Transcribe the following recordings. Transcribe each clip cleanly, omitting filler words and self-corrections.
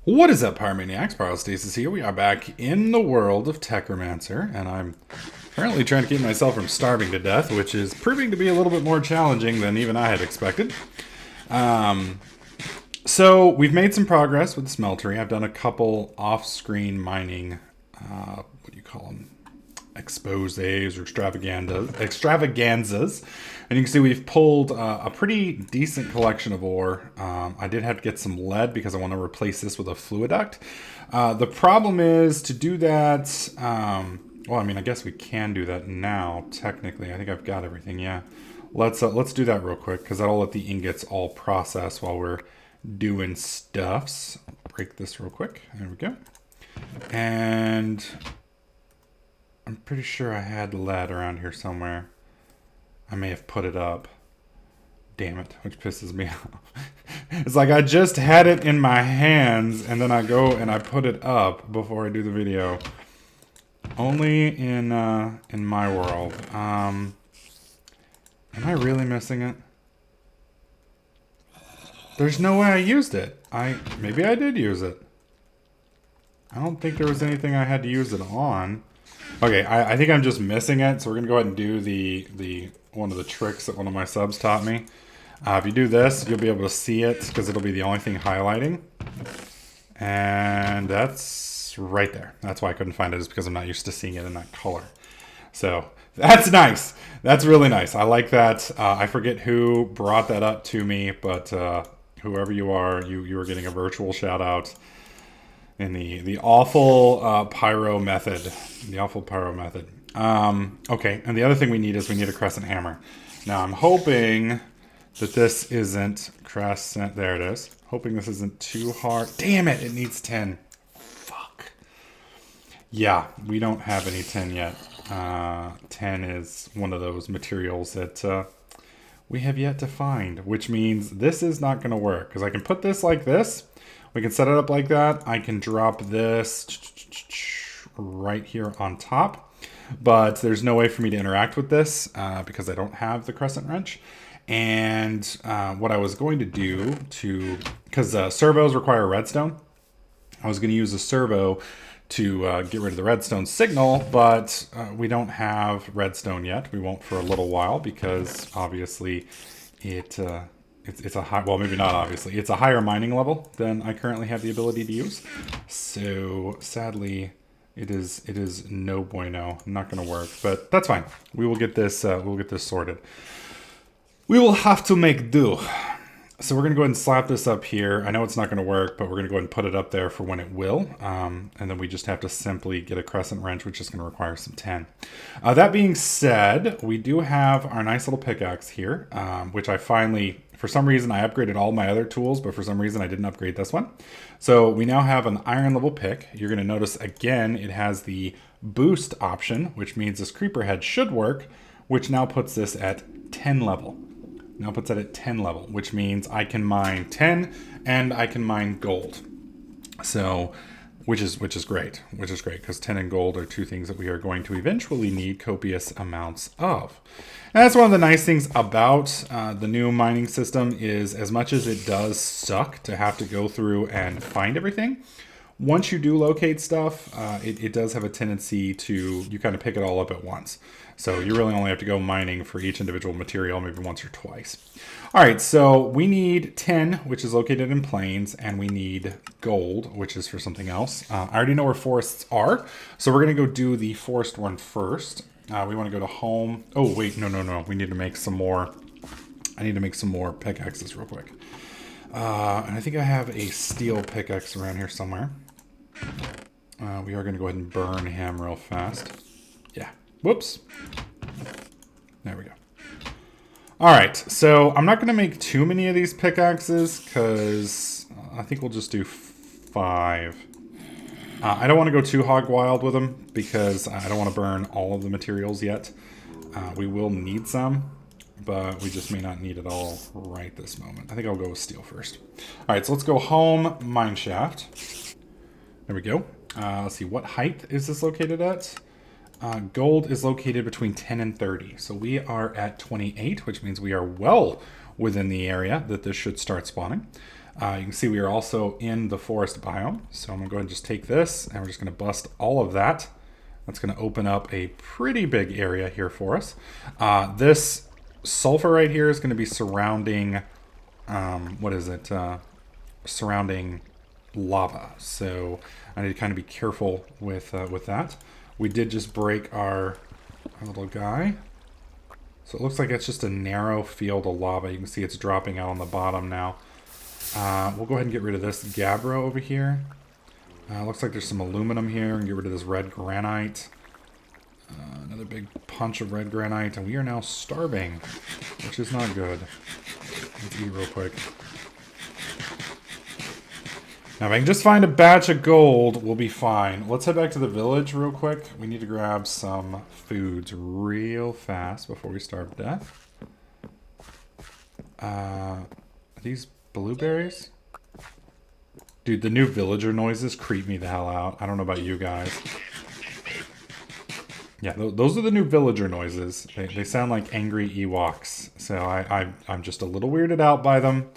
What is up, Pyromaniacs? Pyrostasis here. We are back in the world of Techromancer, and I'm currently trying to keep myself from starving to death, which is proving to be a little bit more challenging than even I had expected. So we've made some progress with the smeltery. I've done a couple off-screen mining, what do you call them? Exposés or extravaganzas. And you can see we've pulled a pretty decent collection of ore. I did have to get some lead because I want to replace this with a fluiduct. The problem is to do that, well, I mean, I guess we can do that now, technically. I think I've got everything, yeah. Let's do that real quick because that'll let the ingots all process while we're doing stuffs. Break this real quick. There we go. And I'm pretty sure I had lead around here somewhere. I may have put it up. Damn it, which pisses me off. It's like I just had it in my hands and then I go and I put it up before I do the video. Only in my world. Am I really missing it? There's no way I used it. Maybe I did use it. I don't think there was anything I had to use it on. Okay, I think I'm just missing it, so we're gonna go ahead and do the one of the tricks that one of my subs taught me. If you do this, you'll be able to see it because it'll be the only thing highlighting. And that's right there. That's why I couldn't find it, is because I'm not used to seeing it in that color. So that's nice. That's really nice. I like that. I forget who brought that up to me, but whoever you are, you are getting a virtual shout out. In the awful pyro method. The awful pyro method. Okay, and the other thing we need is we need a crescent hammer. Now I'm hoping that this isn't crescent. There it is. Hoping this isn't too hard. Damn it, it needs 10. Fuck. Yeah, we don't have any 10 yet. 10 is one of those materials that we have yet to find, which means this is not going to work. Because I can put this like this. We can set it up like that. I can drop this right here on top, but there's no way for me to interact with this because I don't have the crescent wrench. And what I was going to do because servos require redstone, I was going to use a servo to get rid of the redstone signal, but we don't have redstone yet. We won't for a little while because obviously it's a high, well, maybe not obviously. It's a higher mining level than I currently have the ability to use. So sadly, it is no bueno. Not going to work, but that's fine. We will get this. We'll get this sorted. We will have to make do. So we're going to go ahead and slap this up here. I know it's not going to work, but we're going to go ahead and put it up there for when it will. And then we just have to simply get a crescent wrench, which is going to require some 10. That being said, we do have our nice little pickaxe here, which I finally, for some reason, I upgraded all my other tools, but for some reason I didn't upgrade this one. So we now have an iron level pick. You're going to notice, again, it has the boost option, which means this creeper head should work, which now puts this at 10 level. Now puts it at 10 level, which means I can mine 10 and I can mine gold. So, which is great, because 10 and gold are two things that we are going to eventually need copious amounts of. And that's one of the nice things about the new mining system is, as much as it does suck to have to go through and find everything, once you do locate stuff, it does have a tendency to, you kind of pick it all up at once. So you really only have to go mining for each individual material maybe once or twice. All right, so we need 10, which is located in plains, and we need gold, which is for something else. I already know where forests are, so we're going to go do the forest one first. We want to go to home. Oh, wait, no. We need to make some more. I need to make some more pickaxes real quick. And I think I have a steel pickaxe around here somewhere. We are going to go ahead and burn him real fast. Yeah. Whoops. There we go. All right. So I'm not going to make too many of these pickaxes because I think we'll just do 5. I don't want to go too hog wild with them because I don't want to burn all of the materials yet. We will need some, but we just may not need it all right this moment. I think I'll go with steel first. All right. So let's go home mine shaft. There we go. Let's see. What height is this located at? Gold is located between 10 and 30. So we are at 28, which means we are well within the area that this should start spawning. You can see we are also in the forest biome. So I'm going to go ahead and just take this, and we're just going to bust all of that. That's going to open up a pretty big area here for us. This sulfur right here is going to be surrounding, what is it? Surrounding lava. So I need to kind of be careful with that. We did just break our little guy. So it looks like it's just a narrow field of lava. You can see it's dropping out on the bottom now. We'll go ahead and get rid of this gabbro over here. Looks like there's some aluminum here, and get rid of this red granite. Another big punch of red granite, and we are now starving, which is not good. Let's eat real quick. Now, if I can just find a batch of gold, we'll be fine. Let's head back to the village real quick. We need to grab some foods real fast before we starve to death. Are these blueberries? Dude, the new villager noises creep me the hell out. I don't know about you guys. Yeah, those are the new villager noises. They sound like angry Ewoks. So I'm just a little weirded out by them.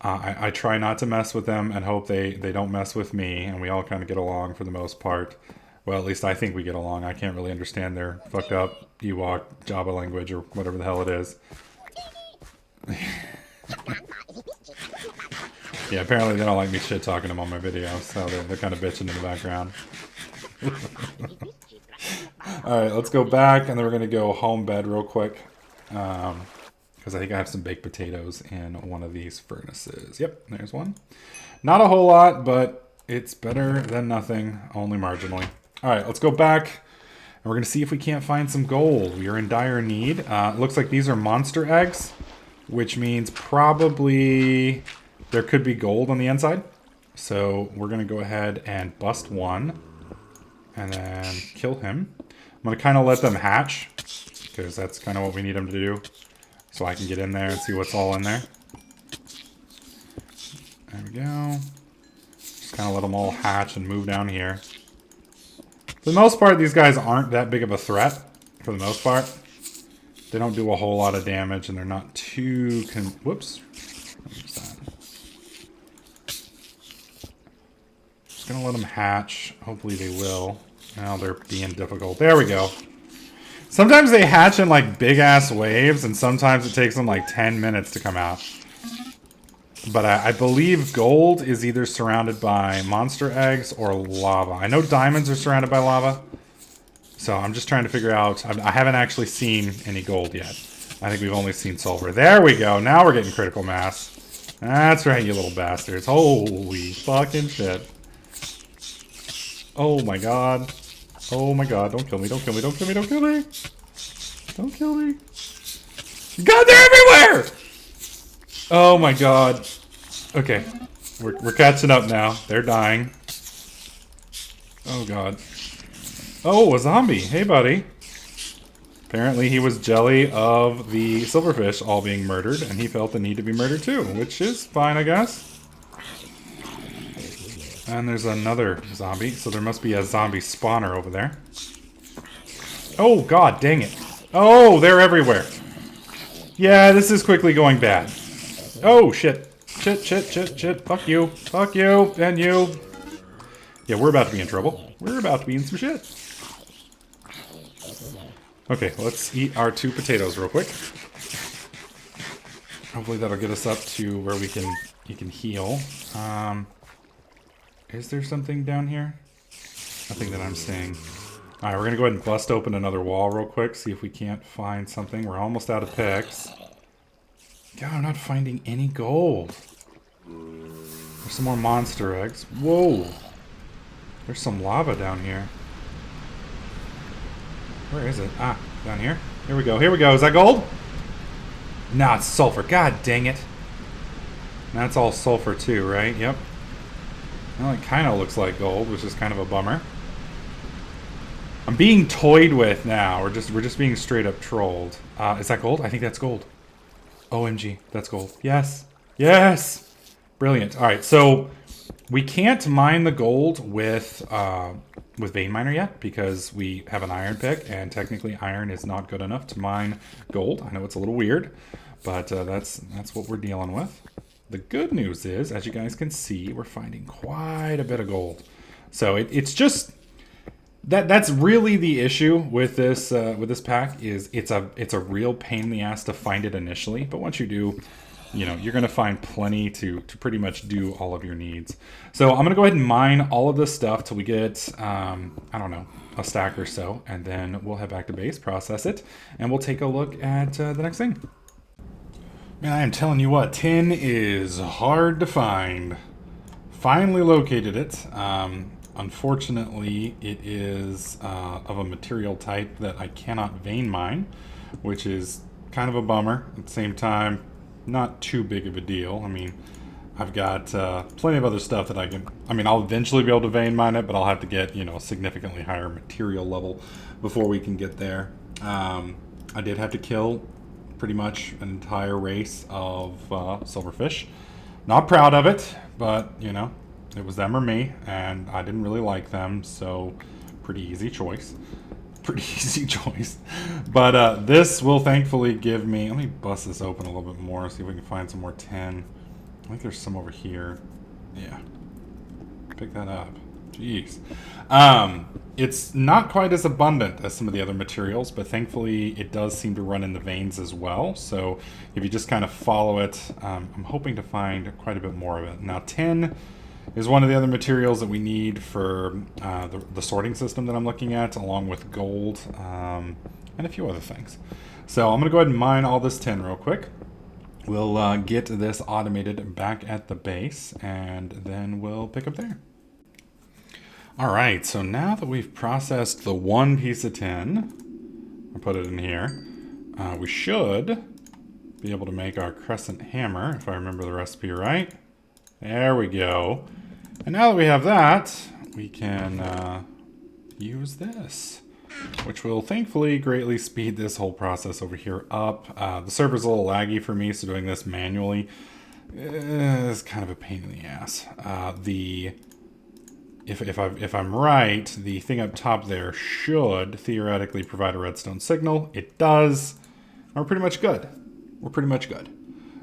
I try not to mess with them and hope they don't mess with me. And we all kind of get along for the most part. Well, at least I think we get along. I can't really understand their fucked up Ewok Java language or whatever the hell it is. Yeah, apparently they don't like me shit talking them on my videos, so they're kind of bitching in the background. Alright, let's go back, and then we're going to go home bed real quick. Because I think I have some baked potatoes in one of these furnaces. Yep, there's one. Not a whole lot, but it's better than nothing, only marginally. Alright, let's go back, and we're going to see if we can't find some gold. We are in dire need. It looks like these are monster eggs, which means probably there could be gold on the inside. So we're going to go ahead and bust one and then kill him. I'm going to kind of let them hatch because that's kind of what we need them to do. So I can get in there and see what's all in there. There we go. Just kind of let them all hatch and move down here. For the most part, these guys aren't that big of a threat. For the most part. They don't do a whole lot of damage and they're not too... Whoops. Just gonna let them hatch. Hopefully they will. Now they're being difficult. There we go. Sometimes they hatch in like big ass waves and sometimes it takes them like 10 minutes to come out. But I believe gold is either surrounded by monster eggs or lava. I know diamonds are surrounded by lava. So I'm just trying to figure out... I haven't actually seen any gold yet. I think we've only seen silver. There we go. Now we're getting critical mass. That's right, you little bastards. Holy fucking shit. Oh my god. Oh my god. Don't kill me. Don't kill me. Don't kill me. Don't kill me. Don't kill me. God, they're everywhere! Oh my god. Okay. We're catching up now. They're dying. Oh god. Oh, a zombie. Hey, buddy. Apparently he was jelly of the silverfish all being murdered, and he felt the need to be murdered too, which is fine, I guess. And there's another zombie, so there must be a zombie spawner over there. Oh, god, dang it. Oh, they're everywhere. Yeah, this is quickly going bad. Oh, shit. Shit, shit, shit, shit. Fuck you. Fuck you. And you. Yeah, we're about to be in trouble. We're about to be in some shit. Okay, let's eat our 2 potatoes real quick. Hopefully that'll get us up to where you can heal. Is there something down here? Nothing that I'm seeing. Alright, we're gonna go ahead and bust open another wall real quick, see if we can't find something. We're almost out of picks. God, I'm not finding any gold. There's some more monster eggs. Whoa! There's some lava down here. Where is it? Ah, down here. Here we go. Here we go. Is that gold? Nah, it's sulfur. God dang it. That's all sulfur too, right? Yep. Well, it kind of looks like gold, which is kind of a bummer. I'm being toyed with now. We're just being straight up trolled. Is that gold? I think that's gold. OMG, that's gold. Yes. Yes. Brilliant. All right, so we can't mine the gold with vein miner yet because we have an iron pick, and technically iron is not good enough to mine gold. I know it's a little weird, but that's what we're dealing with. The good news is, as you guys can see, we're finding quite a bit of gold. So it's just that's really the issue with this pack is it's a real pain in the ass to find it initially, but once you do, you know, you're going to find plenty to pretty much do all of your needs. So I'm going to go ahead and mine all of this stuff till we get, I don't know, a stack or so, and then we'll head back to base, process it, and we'll take a look at the next thing. Man, I am telling you what, tin is hard to find. Finally located it. Unfortunately, it is of a material type that I cannot vein mine, which is kind of a bummer. At the same time, not too big of a deal. I mean, I've got plenty of other stuff that I'll eventually be able to vein mine it, but I'll have to get, you know, a significantly higher material level before we can get there. I did have to kill pretty much an entire race of silverfish. Not proud of it, but, you know, it was them or me, and I didn't really like them, so pretty easy choice. Pretty easy choice. But this will thankfully give me... Let me bust this open a little bit more, see if we can find some more tin. I think there's some over here. Yeah. Pick that up. Jeez. It's not quite as abundant as some of the other materials, but thankfully it does seem to run in the veins as well. So if you just kind of follow it, I'm hoping to find quite a bit more of it. Now, tin is one of the other materials that we need for the sorting system that I'm looking at, along with gold and a few other things. So I'm going to go ahead and mine all this tin real quick. We'll get this automated back at the base, and then we'll pick up there. All right, so now that we've processed the one piece of tin, I'll put it in here, we should be able to make our crescent hammer, if I remember the recipe right. There we go. And now that we have that, we can use this, which will thankfully greatly speed this whole process over here up. The server's a little laggy for me, so doing this manually is kind of a pain in the ass. If I'm right, the thing up top there should theoretically provide a redstone signal. It does. We're pretty much good. We're pretty much good.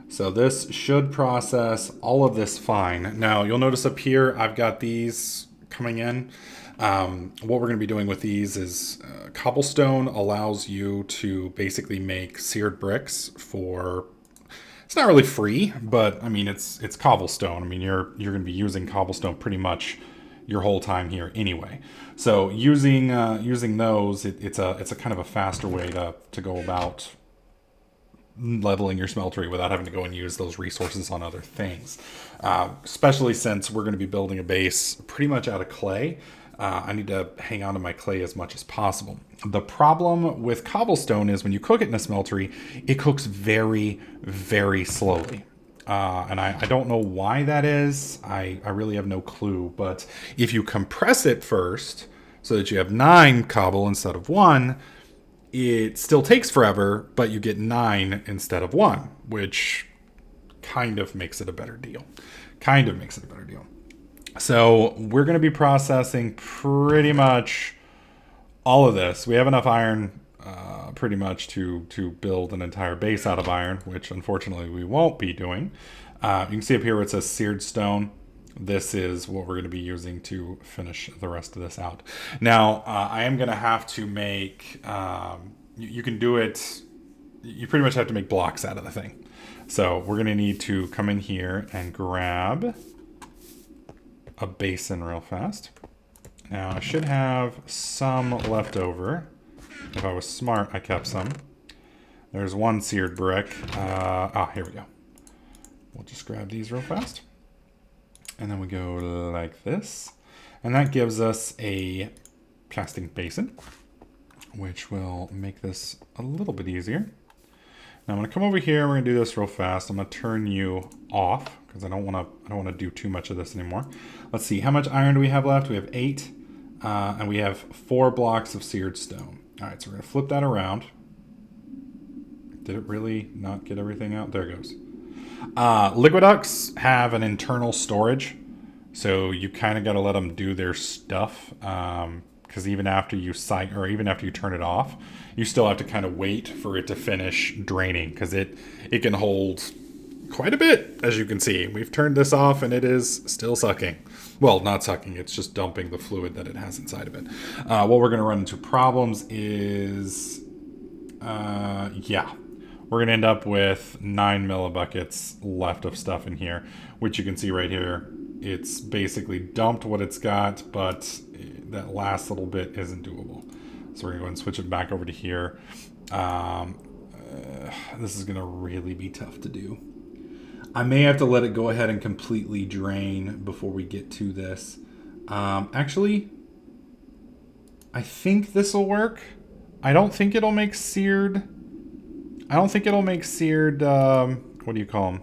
So this should process all of this fine. Now, you'll notice up here, I've got these coming in. What we're going to be doing with these is cobblestone allows you to basically make seared bricks for... It's not really free, but I mean, it's cobblestone. I mean, you're going to be using cobblestone pretty much your whole time here anyway. So using those, it's a kind of a faster way to go about leveling your smeltery without having to go and use those resources on other things. Especially since we're going to be building a base pretty much out of clay. I need to hang on to my clay as much as possible. The problem with cobblestone is when you cook it in a smeltery, it cooks very, very slowly. And I don't know why that is. I really have no clue. But if you compress it first so that you have 9 cobble instead of 1, it still takes forever, but you get 9 instead of 1, which kind of makes it a better deal. So we're going to be processing pretty much all of this. We have enough iron pretty much to build an entire base out of iron, which unfortunately we won't be doing. You can see up here where it says seared stone. This is what we're going to be using to finish the rest of this out. Now, I am going to have to make... you can do it... You pretty much have to make blocks out of the thing. So we're going to need to come in here and grab a basin real fast. Now, I should have some left over. If I was smart, I kept some. There's one seared brick. Here we go. We'll just grab these real fast. And then we go like this. And that gives us a casting basin, which will make this a little bit easier. Now I'm going to come over here. We're going to do this real fast. I'm going to turn you off because I don't want to do too much of this anymore. Let's see. How much iron do we have left? We have 8. And we have 4 blocks of seared stone. All right, so we're going to flip that around. Did it really not get everything out? There it goes. Liquid ducts have an internal storage, so you kind of got to let them do their stuff. Because even after you even after you turn it off, you still have to kind of wait for it to finish draining, because it can hold quite a bit, as you can see. We've turned this off and it is still sucking. Well, not sucking, it's just dumping the fluid that it has inside of it. What we're going to run into problems is, yeah, we're going to end up with 9 millibuckets left of stuff in here, which you can see right here. It's basically dumped what it's got, but that last little bit isn't doable. So we're going to go ahead and switch it back over to here. This is going to really be tough to do. I may have to let it go ahead and completely drain before we get to this. Actually, I think this will work. I don't think it'll make seared... what do you call them?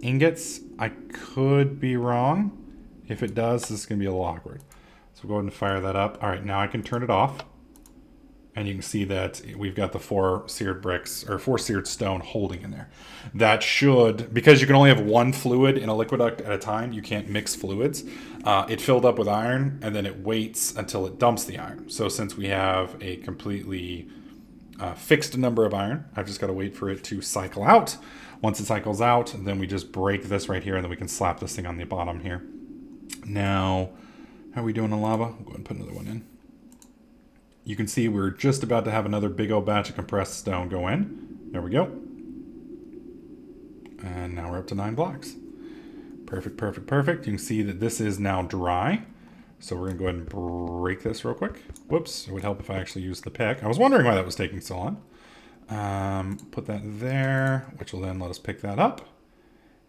Ingots. I could be wrong. If it does, this is going to be a little awkward. So we'll go ahead and fire that up. All right, now I can turn it off. And you can see that we've got the 4 seared bricks, or 4 seared stone holding in there. That should, because you can only have one fluid in a liquid duct at a time, you can't mix fluids. It filled up with iron, and then it waits until it dumps the iron. So since we have a completely fixed number of iron, I've just got to wait for it to cycle out. Once it cycles out, then we just break this right here, and then we can slap this thing on the bottom here. Now, how are we doing on lava? I'll go ahead and put another one in. You can see we're just about to have another big old batch of compressed stone go in. There we go. And now we're up to 9 blocks. Perfect, perfect, perfect. You can see that this is now dry. So we're going to go ahead and break this real quick. Whoops, it would help if I actually used the pick. I was wondering why that was taking so long. Put that there, which will then let us pick that up.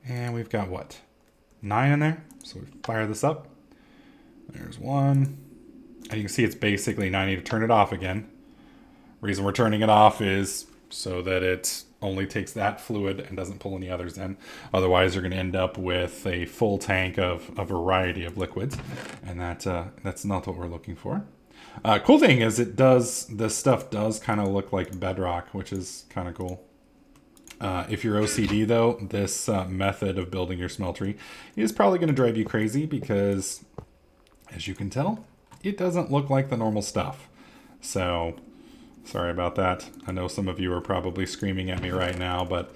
And we've got what? 9 in there. So we fire this up. There's 1. And you can see it's basically, now I need to turn it off again. Reason we're turning it off is so that it only takes that fluid and doesn't pull any others in. Otherwise, you're going to end up with a full tank of a variety of liquids. And that's not what we're looking for. Cool thing is this stuff does kind of look like bedrock, which is kind of cool. If you're OCD though, this method of building your smeltery is probably going to drive you crazy because, as you can tell, it doesn't look like the normal stuff. So, sorry about that. I know some of you are probably screaming at me right now, but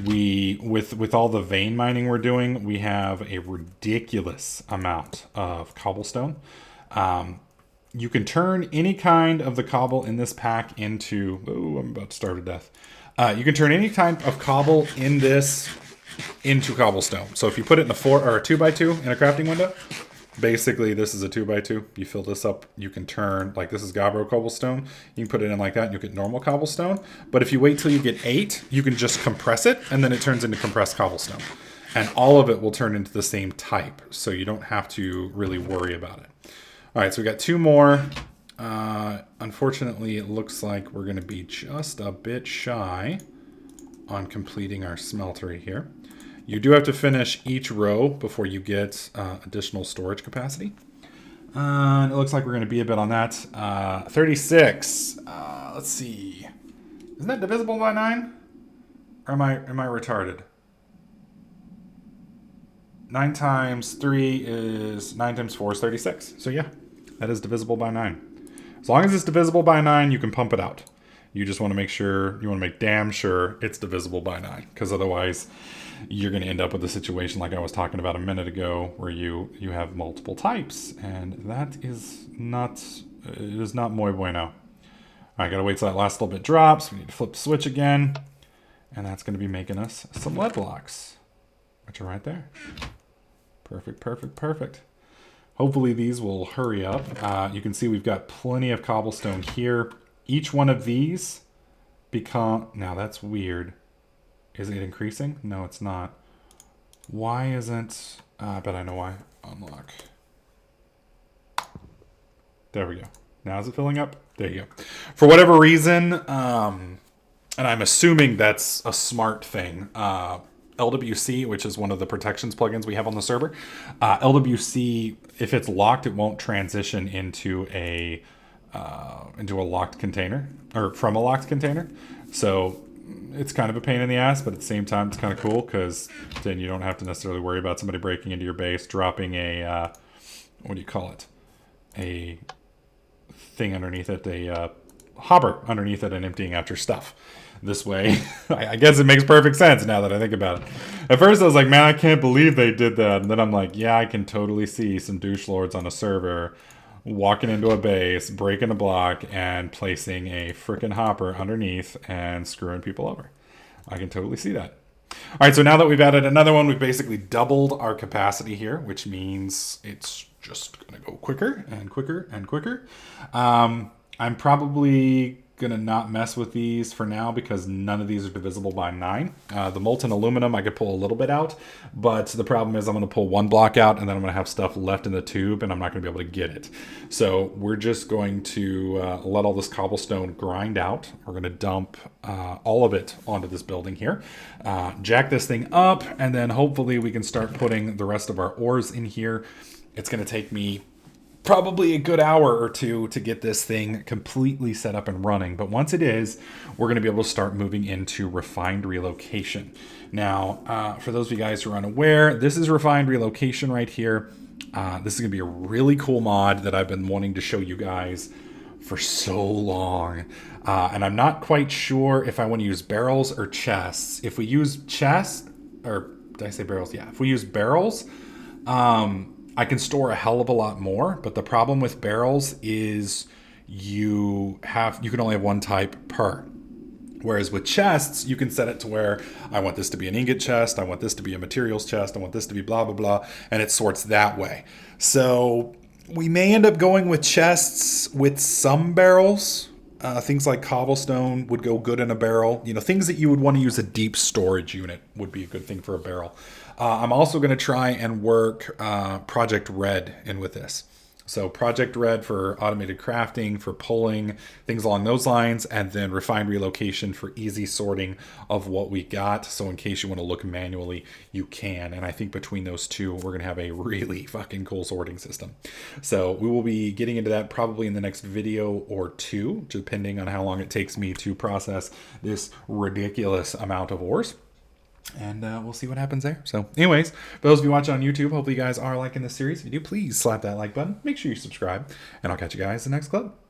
with all the vein mining we're doing, we have a ridiculous amount of cobblestone. You can turn any kind of the cobble in this pack into... Oh, I'm about to starve to death. You can turn any type of cobble in this into cobblestone. So if you put it in a 2x2 in a crafting window, basically this is a 2x2. You fill this up, you can turn, like this is gabbro cobblestone. You can put it in like that and you'll get normal cobblestone. But if you wait till you get 8, you can just compress it and then it turns into compressed cobblestone. And all of it will turn into the same type. So you don't have to really worry about it. All right, so we got 2 more. Unfortunately, it looks like we're going to be just a bit shy on completing our smeltery here. You do have to finish each row before you get additional storage capacity. It looks like we're going to be a bit on that. 36. Let's see. Isn't that divisible by 9? Or am I retarded? 9 times 3 is... 9 times 4 is 36. So yeah, that is divisible by 9. As long as it's divisible by 9, you can pump it out. You just want to make sure, you want to make damn sure it's divisible by 9. Because otherwise, you're going to end up with a situation like I was talking about a minute ago, where you have multiple types. And that is not, it is not muy bueno. All right, got to wait till that last little bit drops. We need to flip the switch again. And that's going to be making us some lead blocks, which are right there. Perfect, perfect, perfect. Hopefully these will hurry up. You can see we've got plenty of cobblestone here. Each one of these become... Now that's weird. Is it increasing? No, it's not. Why isn't... I bet I know why. Unlock. There we go. Now is it filling up? There you go. For whatever reason, and I'm assuming that's a smart thing, LWC, which is one of the protections plugins we have on the server. LWC, if it's locked, it won't transition into a locked container, or from a locked container. So it's kind of a pain in the ass, but at the same time, it's kind of cool because then you don't have to necessarily worry about somebody breaking into your base, dropping a, what do you call it? A thing underneath it, a hopper underneath it, and emptying out your stuff. this way. I guess it makes perfect sense now that I think about it. At first I was like, man, I can't believe they did that. And then I'm like, yeah, I can totally see some douche lords on a server walking into a base, breaking a block, and placing a freaking hopper underneath and screwing people over. I can totally see that. All right, so now that we've added another one, we've basically doubled our capacity here, which means it's just going to go quicker and quicker and quicker. I'm probably going to not mess with these for now because none of these are divisible by 9. The molten aluminum, I could pull a little bit out, but the problem is I'm going to pull one block out and then I'm going to have stuff left in the tube and I'm not going to be able to get it. So we're just going to let all this cobblestone grind out. We're going to dump all of it onto this building here, jack this thing up, and then hopefully we can start putting the rest of our ores in here. It's going to take me probably a good hour or two to get this thing completely set up and running. But once it is, we're going to be able to start moving into refined relocation. Now, for those of you guys who are unaware, this is refined relocation right here. This is going to be a really cool mod that I've been wanting to show you guys for so long. And I'm not quite sure if I want to use barrels or chests. If we use chests, or did I say barrels? Yeah, if we use barrels, I can store a hell of a lot more, but the problem with barrels is you can only have one type per. Whereas with chests, you can set it to where I want this to be an ingot chest, I want this to be a materials chest, I want this to be blah, blah, blah, and it sorts that way. So we may end up going with chests with some barrels. Things like cobblestone would go good in a barrel. You know, things that you would want to use a deep storage unit would be a good thing for a barrel. I'm also going to try and work Project Red in with this. So Project Red for automated crafting, for pulling, things along those lines, and then refined relocation for easy sorting of what we got. So in case you want to look manually, you can. And I think between those two, we're going to have a really fucking cool sorting system. So we will be getting into that probably in the next video or two, depending on how long it takes me to process this ridiculous amount of ores. And we'll see what happens there. So anyways, for those of you watching on YouTube, hopefully you guys are liking this series. If you do, please slap that like button. Make sure you subscribe. And I'll catch you guys in the next clip.